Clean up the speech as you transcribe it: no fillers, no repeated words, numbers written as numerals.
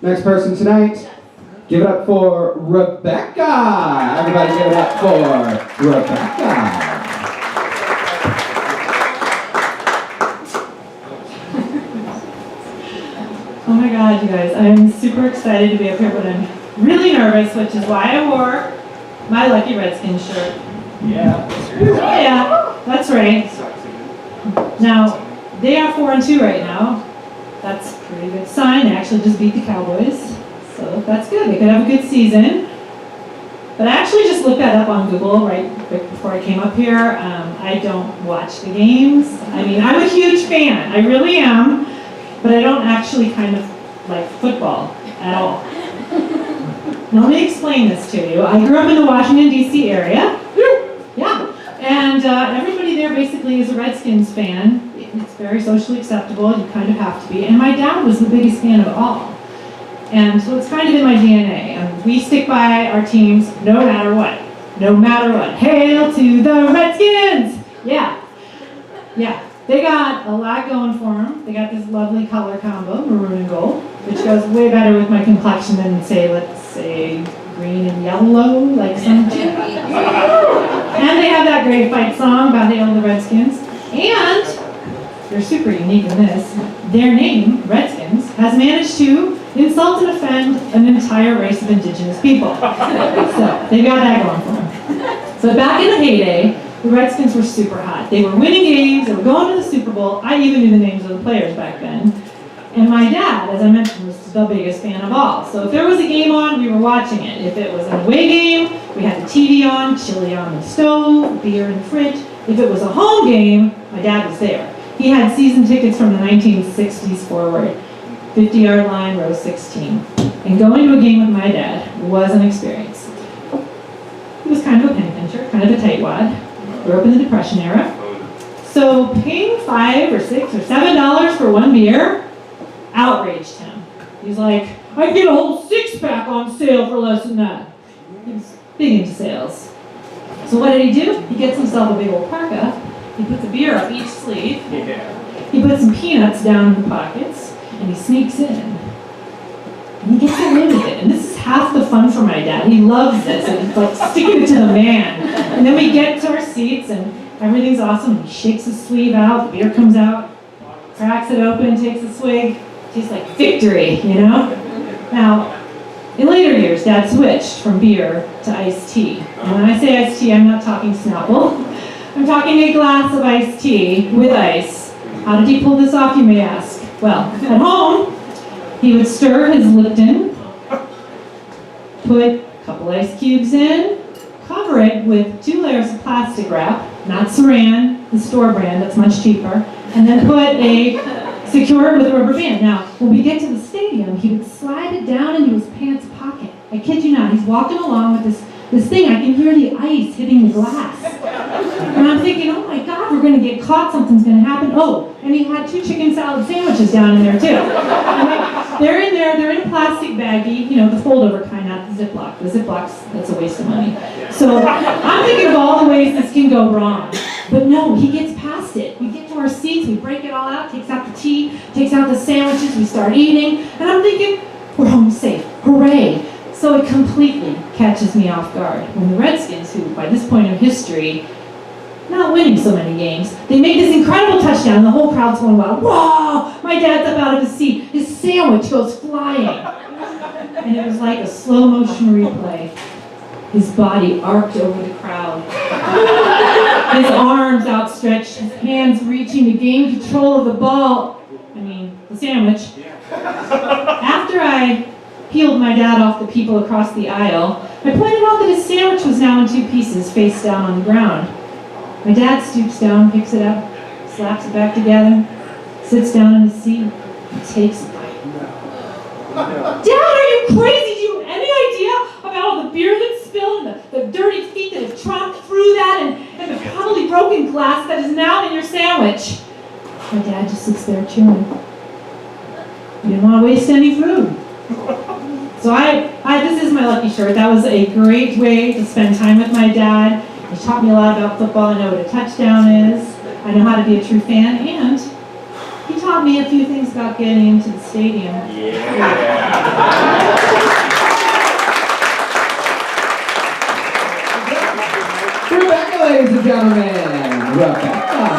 Next person tonight, give it up for Rebecca. Everybody give it up for Rebecca. Oh my God, you guys, I'm super excited to be up here, but I'm really nervous, which is why I wore my Lucky Redskins shirt. Yeah. Oh yeah, that's right. Now, they are 4-2 right now. That's a pretty good sign. They actually just beat the Cowboys, so that's good. They could have a good season. But I actually just looked that up on Google right before I came up here. I don't watch the games. I mean, I'm a huge fan. I really am. But I don't actually kind of like football at all. Now, let me explain this to you. I grew up in the Washington, D.C. area. Yeah. And everybody there basically is a Redskins fan. It's very socially acceptable. You kind of have to be. And my dad was the biggest fan of all. And so it's kind of in my DNA. And we stick by our teams no matter what. No matter what. Hail to the Redskins! Yeah. Yeah. They got a lot going for them. They got this lovely color combo, maroon and gold, which goes way better with my complexion than, let's say, green and yellow, like some. And they have that great fight song about Hail to the Redskins. And they're super unique in this. Their name, Redskins, has managed to insult and offend an entire race of indigenous people. So they've got that going for them. So back in the heyday, the Redskins were super hot. They were winning games, they were going to the Super Bowl. I even knew the names of the players back then. And my dad, as I mentioned, was the biggest fan of all. So if there was a game on, we were watching it. If it was an away game, we had the TV on, chili on the stove, beer in the fridge. If it was a home game, my dad was there. He had season tickets from the 1960s forward. 50-yard line, row 16. And going to a game with my dad was an experience. He was kind of a penny pincher, kind of a tightwad. Grew up in the Depression era. So paying $5 or $6 or $7 for one beer outraged him. He's like, I can get a whole six-pack on sale for less than that. He was big into sales. So what did he do? He gets himself a big old parka. He puts a beer up each sleeve. Yeah. He puts some peanuts down in the pockets, and he sneaks in. And he gets away with it. And this is half the fun for my dad. He loves this. And he's like sticking it to the man. And then we get to our seats, and everything's awesome. He shakes his sleeve out. The beer comes out. Cracks it open, takes a swig. Tastes like victory, you know? Now, in later years, Dad switched from beer to iced tea. And when I say iced tea, I'm not talking Snapple. I'm talking a glass of iced tea with ice. How did he pull this off, you may ask? Well, at home, he would stir his Lipton, put a couple ice cubes in, cover it with 2 layers of plastic wrap, not Saran, the store brand, that's much cheaper, and then secure it with a rubber band. Now, when we get to the stadium, he would slide it down into his pants pocket. I kid you not, he's walking along with this thing. I can hear the ice hitting the glass. And I'm thinking, oh my God, we're going to get caught, something's going to happen. Oh, and he had 2 chicken salad sandwiches down in there too. They're in there, they're in a plastic baggie, you know, the foldover kind, not the Ziploc. The Ziplocs, that's a waste of money. So I'm thinking of all the ways this can go wrong. But no, he gets past it. We get to our seats, we break it all out, takes out the tea, takes out the sandwiches, we start eating, and I'm thinking, we're home safe, hooray. So it completely catches me off guard when the Redskins, who by this point in history, not winning so many games, they make this incredible touchdown, and the whole crowd's going wild. Whoa! My dad's up out of his seat. His sandwich goes flying. And it was like a slow motion replay. His body arced over the crowd. His arms outstretched, his hands reaching to gain control of the ball. I mean, the sandwich. After I peeled my dad off the people across the aisle, I pointed out that his sandwich was now in 2 pieces, face down on the ground. My dad stoops down, picks it up, slaps it back together, sits down in his seat, and takes a bite. Dad, are you crazy? Do you have any idea about all the beer that's spilled and the dirty feet that have tromped through that and the probably broken glass that is now in your sandwich? My dad just sits there chewing. He didn't want to waste any food. So this is my lucky shirt. That was a great way to spend time with my dad. He taught me a lot about football. I know what a touchdown is. I know how to be a true fan, and he taught me a few things about getting into the stadium. Yeah. Rebecca, ladies and gentlemen. Rebecca.